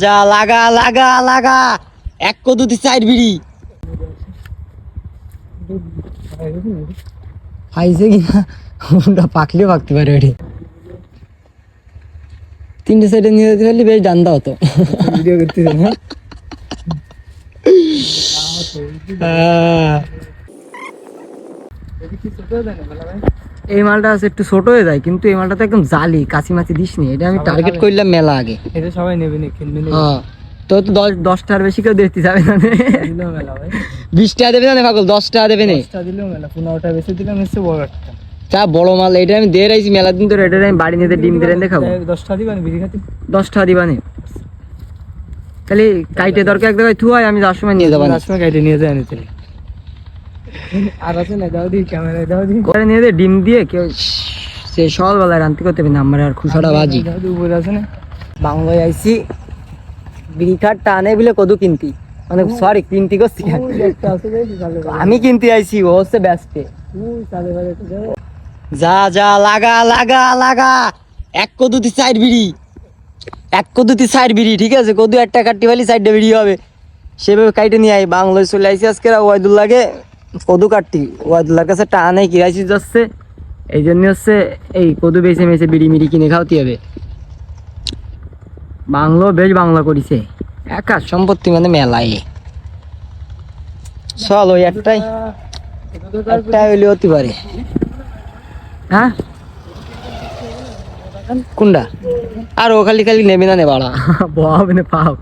যা লাগা লাগা লাগা এক কদুতি সাইড বিড়ি খাইছে কিনা ওটা পাকলেও পাকতে পারে ওটি তিনটে সাইডে নিয়ে যেতে পারলে বেশ ডান্ডা হতো ভিডিও করতে এই মালটা আছে একটু ছোট হয়ে যায় কিন্তু এই মালটা তো একদম জালি কাছি মাছি দিস নি এটা আমি টার্গেট করলাম মেলা আগে এটা সবাই নেবে না কিনবে না হ্যাঁ তো 10টার বেশি কেউ দেখতে যাবে না দিলেও মেলা ভাই 20 টাকা দেবে না পাগল 10 টাকা দেবে না 10টা দিলেও মেলা 15টা বেশি দিলাম এসে বড় একটা চা বড় মাল এটা আমি দিয়ে রাইছি মেলা দিন ধরে এটা আমি বাড়ি নিতে ডিম দিয়ে দেখাবো 10টা দিবা না বিড়ি খাতে 10 টাকা দিবা না খালি কাইটে দরকার এক জায়গায় থুয়াই আমি যাওয়ার সময় নিয়ে যাবো যাওয়ার সময় গাড়ি নিয়ে যায় আনিতে আর আছে না দাও দি ক্যামেরা দাও দি করে নিয়ে দে ডিম দিয়ে কেউ সে সকালবেলায় রান্তি করতে হবে না আমার আর খুশাটা বাজি দাও দি উপরে আছে না বাংলায় আইছি বিড়ি খাট টানে বলে কদু কিনতি মানে সরি কিনতি করছি একটা আছে দেখি চালে আমি কিনতে আইছি ও হচ্ছে ব্যস্তে চালে বারে যাও যা যা লাগা লাগা লাগা এক কদুতি সাইড বিড়ি এক কদুতি সাইড বিড়ি ঠিক আছে কদু একটা কাটতে পারলি সাইডে বিড়ি হবে সেভাবে কাইটে নিয়ে আই বাংলায় চলে আইসি আজকে ওয়াইদুল্লাহকে কদু কাটতি ওয়াইদুল্লাহর কাছে টানে কিরাইছি যাচ্ছে এই জন্য হচ্ছে এই কদু বেছে মেছে বিড়ি মিড়ি কিনে খাওয়াতে হবে বাংলো বেশ বাংলা করিছে একা সম্পত্তি মানে মেলায় চল ওই একটাই হইলে হতে পারে হ্যাঁ কোনটা আর ও খালি খালি নেবে না নে বাড়া বহাবে না পাও